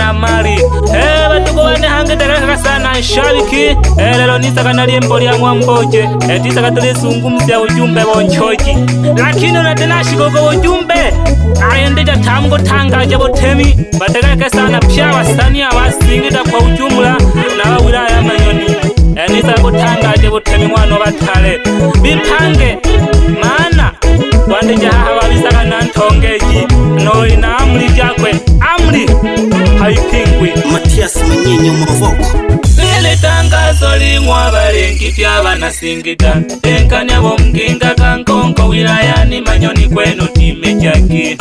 na mali. Batuko bane hange tereka sana shabiki. Lelo nisaka nalimbo lya mwamboje. Tisaka tulisungumzia ujumbe bonchoji. Lakini unatena shigogo ujumbe. Ayendeja tamgo tangaje botemi. Bategeke sana pia wasanii abasingida kwa ujumla na wilaya Manyoni. Nisaka kutangaje botemi mwana batale. Bipange maana wandeja hawa bisaka nantongeji. No ina amri jakwe. Amri haipingwi. Matias Manyenyo Mavoko. Lile tangazo limwa balengi pya banasingida. Enkanya bomginga kankonko wilayani Manyoni kwenu timejaki.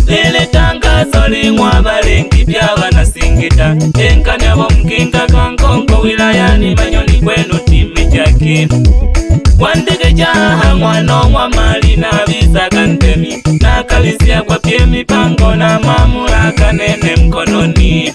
Lile tangazo limwa balengi pya banasingida. Enkanya bomginga kankonko wilayani Manyoni kwenu timejaki. Wandege jaha mwano mwa mali na bisaga ntemi. Nakalisia kwa pie mipango na mamulaka nene mkononi.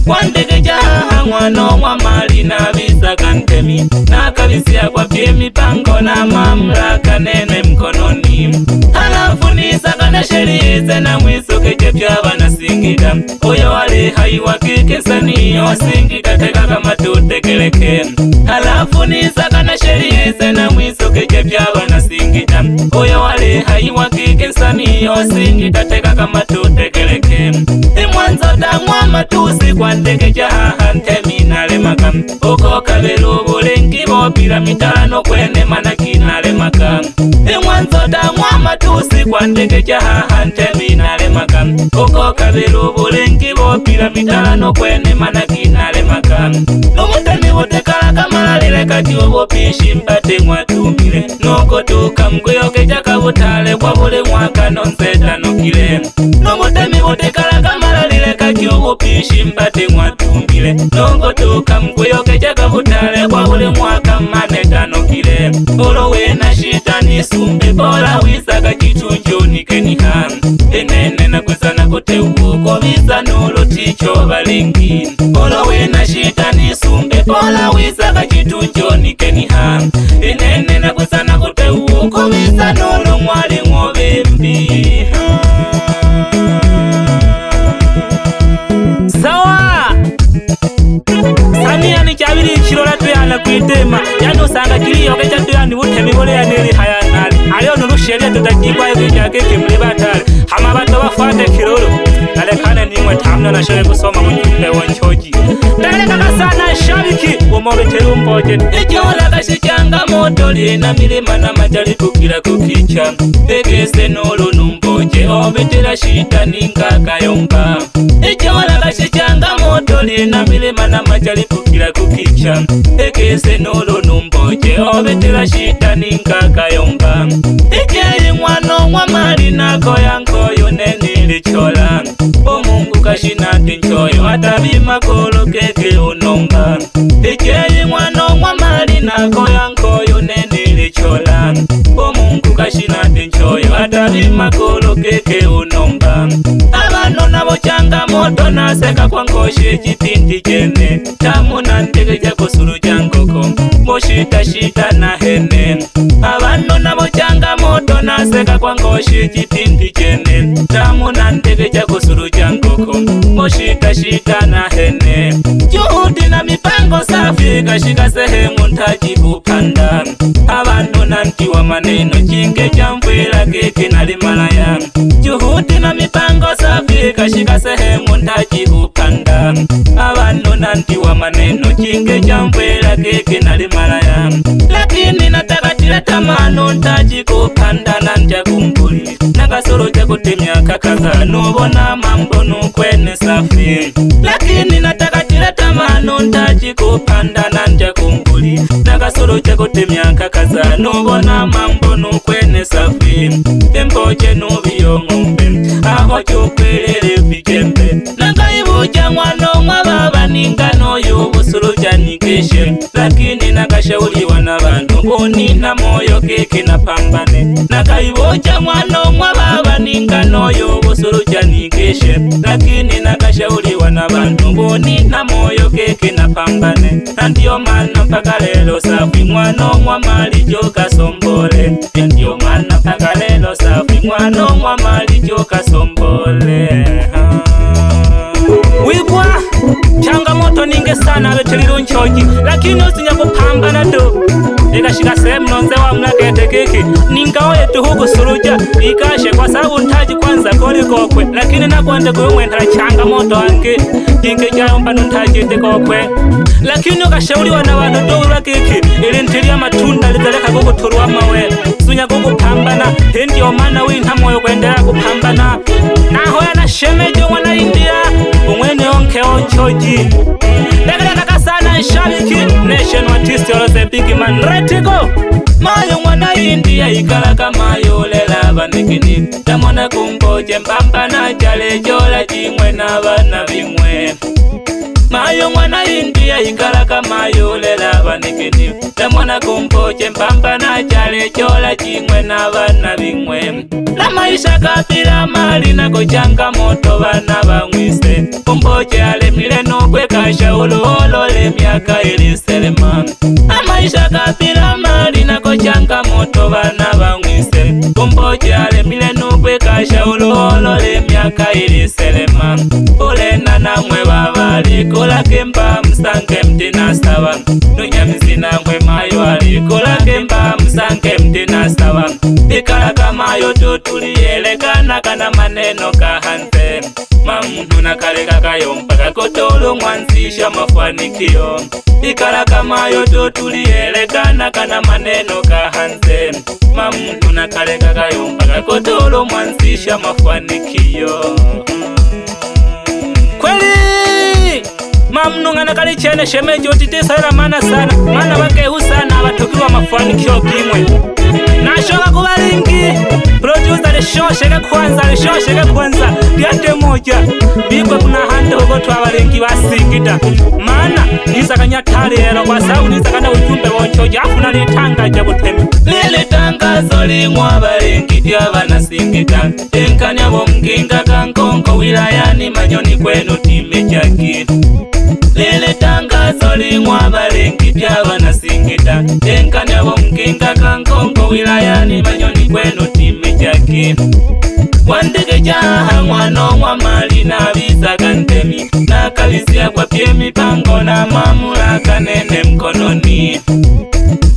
Wandege jaha mwano mwa mali na bisaga ntemi. Nakalisia kwa pie mipango na mamulaka nene mkononi. Halafu nisaga na sherize na mwisoke jepya banasingida. Oyo wale haiwa kikesani wasingida teka kama tutekeleke. Halafu nisaga na sherize na mwisoke jepya banasingida. Oyo wale haiwa kikesani wasingida teka kama tutekeleke. Mwanzo damwa matusi kwa ndege jaha ntemi nalemaka. Oko kabelu bulengi bopira mitano kwene manaki nalemaka. Mwanzo damwa matusi kwa ndege jaha ntemi nalemaka. Oko kabelu bulengi bopira mitano kwene manaki nalemaka. Nomutemi wotekala kamalale kati obopishi mbate mwatumile. Noko tuka mkuyoke jaka butale kwa bule mwaka nonseta nokile. Nomutemi wotekala kamalale kati obopishi mbate mwatumile. Noko tuka mkuyoke jaka butale kwa bule mwaka maneta nokile. Olo wena shita nisumbe bola wisaga chichunjo nikeniha. Enene na kusana kote uko visa nolo ticho balingi. Olo wena shita nisumbe bola wisaga chichunjo nikeniha. Enene na kusana kote uko visa nolo mwali ngobembi. Sawa Samia ni chabili chilora tuyana kuitema. Yani usanga kiliyo kecha tuyani utemi bole ya nili hayanali. Alio nurusheria tutajikwa yukia keke mlibatale. Hama bato wafate kilolo. Nalekane nimwe tamna na shole kusoma mjumbe wanchoji. Dale kaka sana shabiki umore terumboje. Ijola kashichanga moto lina milima na majali kukila kukicha. Egese nolo numboje obetela shita ninga kayomba. Ijola kashichanga moto lina milima na majali kukila kukicha. Egese nolo numboje obetela shita ninga kayomba. Ijeli mwano mwa mali nako yankoyo neni lichola. Mungu kashinati nchoyo atabi makolo keke unomba. Ijeli mwano mwa mali nako yankoyo neni lichola. Mungu kashinati nchoyo atabi makolo keke unomba. Abano nabo changamoto naseka kwa ngoshe chitindi jene. Tamu na ndege jako suru jangoko moshita shita na hene. Abano nabo changamoto naseka kwa ngoshe chitindi jene. Tamu na ndege jako suru jangoko moshita shita na hene. Juhudi na mipango safi kashika sehemu ntaji kupanda. Abano nantiwa maneno chinge jamvwela keke nalimalaya. Juhudi na mipango safi kashika sehemu ntaji kupanda. Abano nantiwa maneno chinge jamvwela keke nalimalaya. Lakini nataka tila tamano ntaji kupanda na nja kumbuli. Nakasoro jako temyaka kaza nubona mambo nukwene safi. Lakini nataka tila tamano ntaji kupanda na nja kumbuli. Nakasoro jako temyaka kaza nubona mambo nukwene safi. Temboje nubiyo ngombe aho chokwelele vikembe. Nakaibuja mwano mwa baba ningano yubusulu janikeshe. Lakini nakashauliwa na bantu mboni na moyo keke na pambane. Nakaibuja mwano mwa baba ningano yubusulu janikeshe. Lakini nakashauliwa na bantu mboni na moyo keke na pambane. Nandiyo mana mpaka lelo safi mwano mwa mali joka sombole. Nandiyo mana mpaka lelo safi mwano mwa mali joka sombole. wake sana abetelilo nchoji, lakini usinya kupambana do ikashika sehemu nonze wa mlakete kiki ningawo yetu huku suruja ikashe kwa sababu ntaji kwanza koli kokwe, lakini nakwende kuimwe ntala changamoto wange jinge jayomba nuntaji ite kokwe, lakini ukashauriwa na wanu doulwa kiki ili ntilia matunda lizaleka kukuturwa mawe sunya kukupambana hindi omana winta moyo kuendelea kupambana naho yana shemejo mwana India umwene onke onchoji lekeleka sana nshabiki nation artist oloze big man ready go mayo mwana India ikalaka mayo lela banikini tamona kumboje mbambana jale jola jimwe na bana bimwe mayo mwana India ikalaka mayo lela banikini tamona kumboje mbambana jale jola jimwe na bana bimwe la maisha kapila mali nako changamoto bana bamwise kumboje ale mileno kwekasha olole miaka iliselema la maisha kapila mali nako changamoto bana bamwise kumboje ale mileno kwekasha olole miaka iliselema olena namwe babali kola kemba msange mtina sawa nunyamizina mwe mayo ali kola kemba msange mtina sawa ikala kama yo tutuliyelekana kana maneno kahante mamuntu nakaleka kayo mpaka kotolo mwanzisha mafanikio ikala kama yo tutuliyelekana kana maneno kahante mamuntu nakaleka kayo mpaka kotolo mwanzisha mafanikio kweli mamnungana kali chene shemejo titisa mana sana mana wake usana abatukiwa mafanikio kimwe nashoka kubalingi producer lishosheke kwanza lyate moja bigwe kuna hande huko twabalingi basingita mana nisakanya talero kwa sababu nisakana ujumbe wonchoji afuna litangaja butemi lile tangazo limwa balingi lyabana singita enkanya bomginga kankonko wilayani Manyoni kwenu timejaki lile tangazo limwa balingi lyabana singita enkanya bomginga kankonko wilayani Manyoni kwenu timejaki wandege jaha mwano mwa mali na visa kantemi na kalisia kwa pie mipango na mamulaka nene mkononi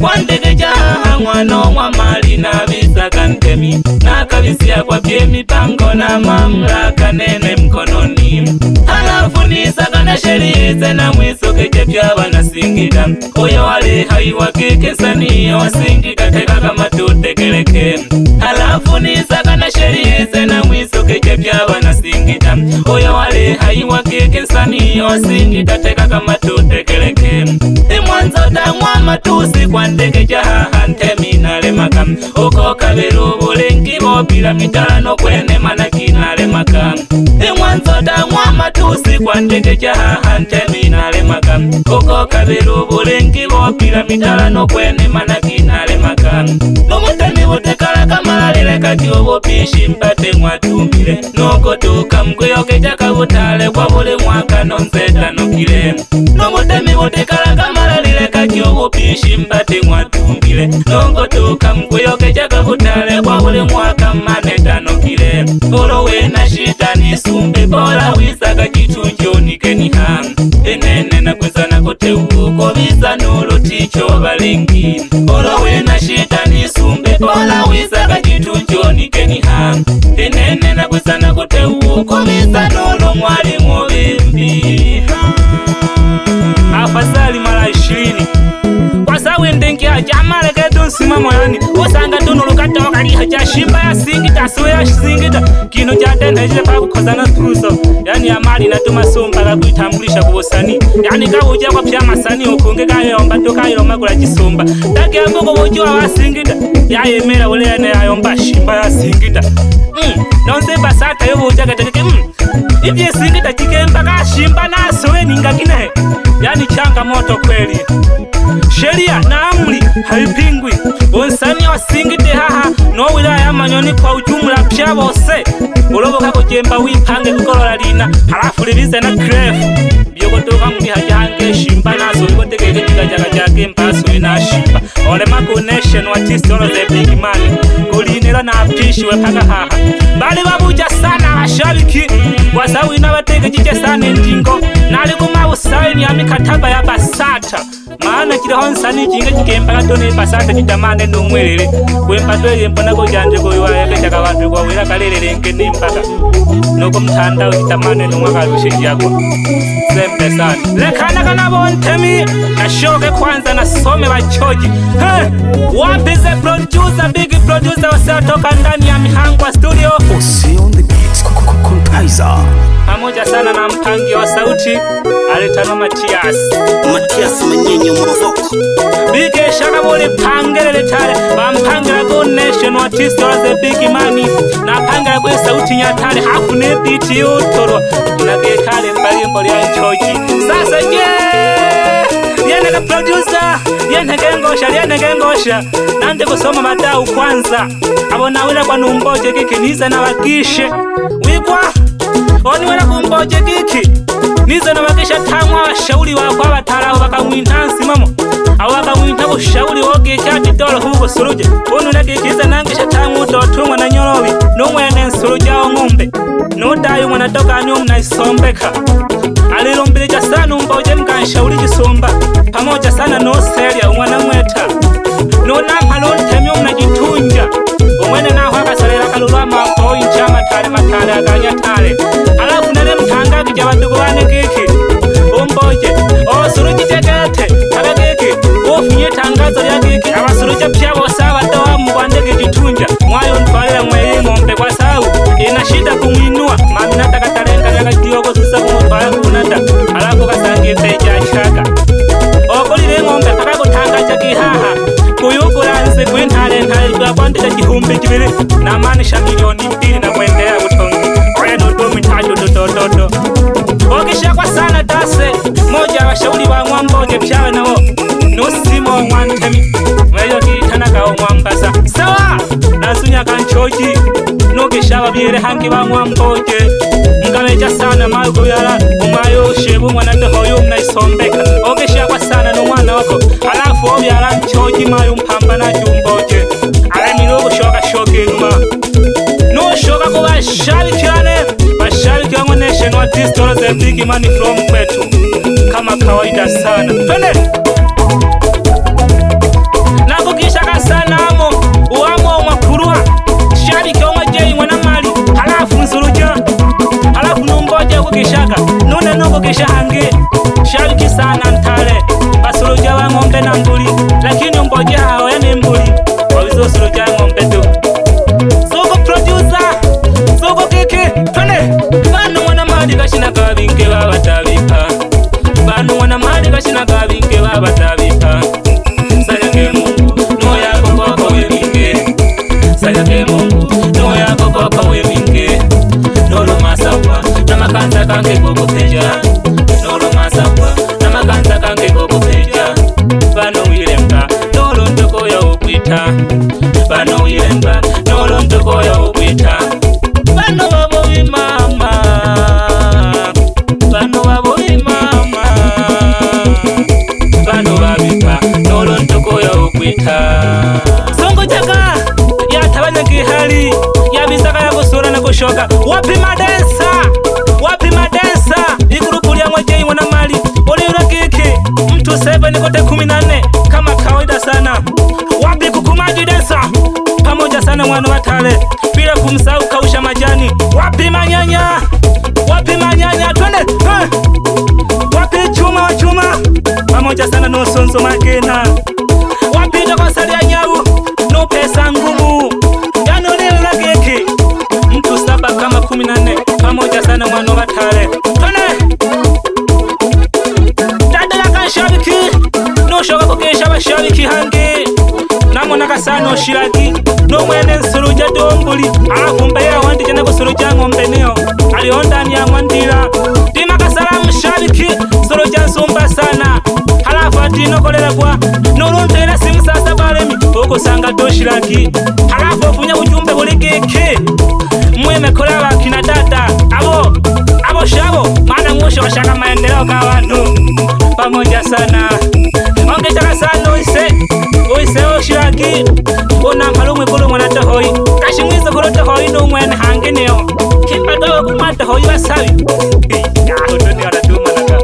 wandege jaha mwano mwa mali na visa kantemi na kalisia kwa pie mipango na mamulaka nene mkononi halafu nisaka na sherize na mwisoke jepya wana singita oyo wale haiwa kike sani wasingita teka kama tutekeleke halafu nisaka na sherize na mwisoke jepya wana singita oyo wale haiwa kike sani wasingita teka kama tutekeleke mwanzo tangwa matusi kwa ndege jaha ntemi nalemaka uko kabiru bulengi bopila mitano kwene manaki nalemaka mwanzo tangwa matusi kwa ndege jaha ntemi nalemaka uko kabiru bulengi bopila mitano kwene manaki nalemaka nomutemi butekala kamalile kati obupishi mpate mwatumile noko tuka mkuyoke jaka butale kwa buli mwaka nonzetanukile nomutemi butekala kamalile kati obupishi mpate mwatumile noko tuka mkuyoke jaka butale kwa buli mwaka manetanukile olowe na shita nisumbe bola wisaka chitunjonike niha enene na kwezana kote uko visa nolo ticho balingi olowe na shita nisumbe bola wisaka chitunjonike niha enene na kwezana kote uko visa nolo mwalimu bimbi afasali mara 20 kwa sababu ndengi ajamale ketu nsimamo yani usanga tunulukata wakaliha jashimba ya singita suwe ya singita kino jatende jile pa kukozana tuzo yani amali na tumasumba la kuitambulisha kubusani yani kabuja kwa pya masani ukunge kayomba tukayomba kula jisumba taki amboko bujua wa singita ya emera ulene ya yomba shimba ya singita nonse basata yobu ujaga tekeke ivye singita chikemba kashimba na suwe ningakine yani changamoto kweli sheria na amri haipingwi onsani wasingite haha no wilaya Manyoni kwa ujumla pya bose uloboka kujemba wipange kukolola lina halafu libize na kref byogotoka muri hajange shimba naso bigotegeke kigajaga jake mpaso ina shimba ole mako nation artist all the big man kulinela na apishi we paka haha bali babuja sana mashabiki kwa sababu inabatege jiche sana ndingo nali kumausaini ya mikataba ya BASATA maana kiliho nsani kinge kikemba katone BASATA kitamane n'umwelele kwemba twele mponako janje kuyiwayeke chaka bantu kwa wila kalelele nkeni mpaka nuko mtandao kitamane n'umwaka lushijagwa sembe sana lekana kanabo ntemi nashoke kwanza nasome bachoji wapi ze producer big producer wasatoka ndani ya Mihangwa studio Ose on the beat Kaiser pamoja sana na mpangi wa sauti alitano Matias Manyenyo Mavoko bige shaka bole pangelele tale bampangira go nation artist or the big money na pangira go sauti nyatale hafu ne beat yotoro na ge kale mbali ya choji sasa yene producer yene gengosha nande kusoma madau kwanza abona wila kwa numboje kiki niza na wakishe wikwa oni wila kumboje kiki niza na wakisha tamwa washauri wakwa bataraho bakamwintansi mamo awakamwinta bushauri woge chati dolo huko suruje onu nakikiza nangisha tamu dotumwa na nyorobi numwene nsuruja wa ng'ombe nudayo mwana doka nyumu na isombeka alilumbirija sana umboje mkanshauri jisumba pamoja sana no seria umwana mweta nuna mpalunte myumna jitunja umwene naho akasalera kalulwa mako inchama matale aganya tale alafu nane mtanga kija badugu wane kiki umboje osuruji jegete taga kiki ufinye tangazo ya kiki abasuruja pya bosawa doa mbwandege jitunja mwayo ntwalera mweye ng'ombe kwa sawu inashida kumwinua maminata katalenga yaga kiyogo susa kumutwala kunata alafu kasangie peja chaka okolile ng'ombe paka kutangaja kihaha kuyugulanze kwintale kwa kwandika kihumbi kibili na maanisha milioni 2 na kuendelea kutongi oya nudu mitatu tutototo okisha kwa sana dase moja washauri wa mwamboje pyawe nawo nusimo mwantemi mweyo kitanaka omwambasa sawa nasunya kanchoji nukisha wabiere hangi wa mwamboje mkameja sana mayo kubyala umwayo shebu mwana dohoyo mnaisombeka okisha kwa sana n'umwana wako alafu obyala nchoji mayo mpamba na jumboje alamilo kushoka shoke numa nushoka kuba shabikane bashabiki wangu nation artist or the big money from kwetu kama kawaida sana twende nakukisha kasana amo uamo umakurua shabiki wangu jei mwana mali halafu nsuruja halafu numboje kukishaka nune nuko kisha hangi shabiki sana ntale basuruja wa ng'ombe na mbuli lakini umboje hao yani mbuli wawizo suruja ng'ombe tu soko producer soko kiki twende banu mwana mali kashina kabinge babatabika banu mwana mali kashina kabinge babatabika sayake Mungu no yako koko webinge sayake Mungu no yako koko webinge nolo masakwa na makanza kange koko peja nolo masakwa na makanza kange koko peja banu wirenga nolo ndoko ya ukwita banu wirenga nolo ndoko ya ukwita banu babo imama banu babo imama banu babika nolo ndoko ya ukwita songo jaga yatabanya kihali yabisaka ya kusura na kushoka wapi madensa ikurupu lya mwajei mwana mali uliura kiki mtu 7 kote 14 kama kawaida sana wapi kukumaji densa pamoja sana mwana watale bila kumsahau kausha majani wapi manyanya twende wapi chuma pamoja sana no sonzo makena wapi dokosalia nyau no pesa ngumu yani uliura kiki mtu 7 kama 14 pamoja sana mwana watale twende dadala kanshabiki no shoka kokesha bashabiki hangi namona kasano shiraki no mwene nsuruja dombuli alafu mbeya wandi jana kusuruja ng'ombe neo alionda ni amwandira dima kasalamu shabiki suruja nsumba sana halafu atino kolera kwa nulumpera simu sasa balemi okusanga doshiraki halafu ofunya ujumbe buli kiki mweme kolaba kina data abo shabo maana mwisho washaka maendeleo kwa watu pamoja sana ongeza sana uise oshiraki una mpalumwe kulu mwana tohoi kashimwizo kulu tohoi n'umwene hange neo kimba dogo kumata hoi basabi ya hotoni waratuma naka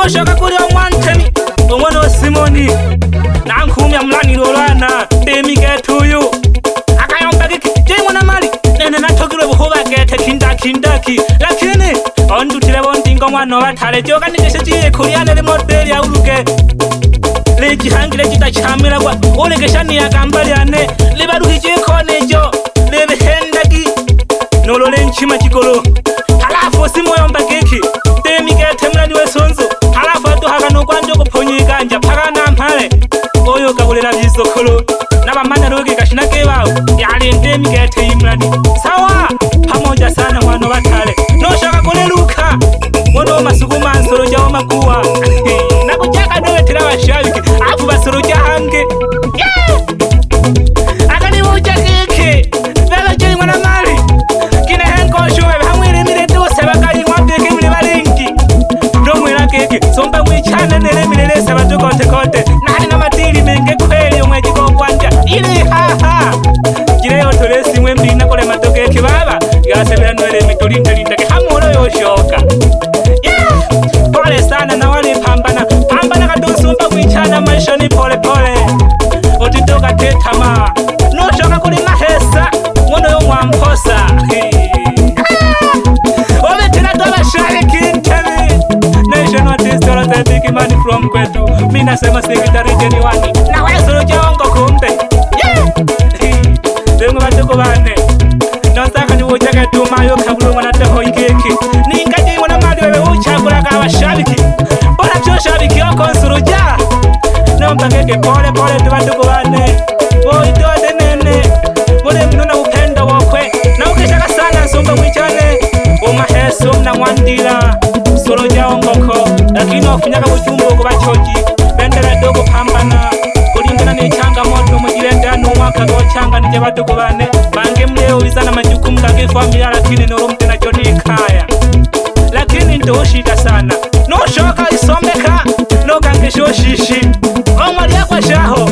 Noshoka kuli omwantemi omwana wa Simoni nankumya mlaniro olwana temiketuyu akayomba kiki jemwana mali nene natogirwe buhuba gete kindaki lakini ondutire bondingo mwana obatale jokanigese jiye kuliane li modeli ya uluge lijihangile jitachamiragwa ulegeshani yagamba lyane libaruhijikonejo libihendagi nolole nchima jigolo halafu simoyomba kiki temikete mlani wesonzo halafu aduhaga nogwanje okuphonyiganja paka nampale oyo gabulera bizokolo nabamanya loge kashina kebawo yali temikete imlani sawa pamoja sana mwana batale noshaka kuleluka mono masukuma nsoro jawo makuwa nakujaka dogetera bashabiki afu basoro jahange akani buja kiki bebe jeli mwana mali kine henkosho hamwire mire dose bakali mwabeke mire balengi nomwera kiki somba mwichana nere mirele sabato kote nani na matiri menge kweli omwe jiko kwanja ile haha jireyo tolesi mwe mbina kole matoke kibaba yasebera nwele mitolinda ke hamuro yoshoka pole sana na wale pambana kadosumba kwichana maisha ni pole otitoka tetama noshoka kuli mahesa mwono yo mwamposa obetera dobashale kintemi national district the big man from kwetu mina sema secretary jeniwani na wesoro jongo kumbe dengo batoko bane nosaka ni wojaka tumayo kabulo mwana teho ikeki ningaje mwana mali wewe uchagura ka bashabiki bora cyo shabiki yoko nsuruja nomba keke pole tubatoko bane boy dode nene bole mnona upendo wokwe na ukishaka sana nsumba mwichane umaheso na mwandila suruja ongoko lakini ofunyaka bujumbo kubachoji bendera dogo pambana kulingana ni changamoto mujirendera n'umwaka gochanga nije batoko bane bange mleo bizana majukumu kake familia lakini noromte na joni kaya lakini ndoshika sana noshoka isomeka nokangesho shishi omwali yakwa shaho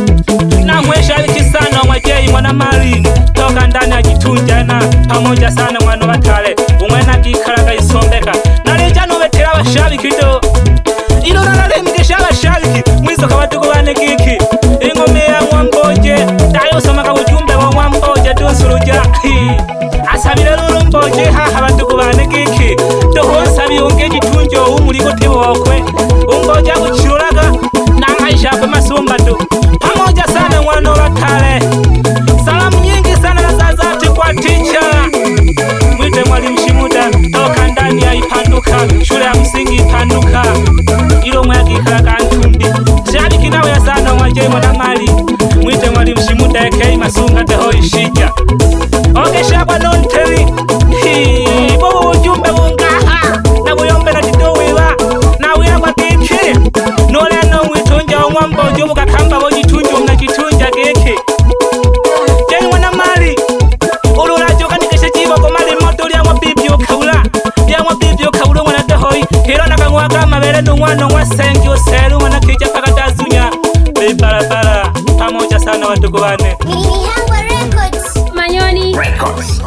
na mwesha aliki sana mwajei mwana mali toka ndani ya jitunjana pamoja sana mwana batale umwena kikaraga isombeka nalija nobetera bashabiki do ilo nalalemgesha bashabiki mwizo kabatuko bane kiki ingome ya mwamboje dayo somaka bujumbe wa mwamboje donsuruja asabire lulu mboje haha batuko bane kiki tohonsabi unge jitunjo umuligo tibokwe umboje akuchirulaga na maisha kwa masumbato pamoja sana mwana batale salamu nyingi sana na zazati kwa ticha mwite mwalimu Shimuda toka ndani ya Ipanduka shule ya msingi Ipanduka ilo mwagikala kantundi shabiki nawe ya sana mwaje mwana mali mwite mwalimu Shimuda ekei masunga teho ishija okesha kwa nonteli bo ujumbe bungaha na buyombe na tidowiwa na wira kwa kiki nole no mwitunja omwambo jobuka kamba bo jitunjo mna jitunja kiki jeni mwana mali ulula joka nikeshe jibo ko mali moto lya mwa bibyo kaula mwana tehoi hero nakangwa kama bere n'umwana wa sengi oseru mwana kija paka tazunya barabara pamoja sana watu bane Manyoni Records.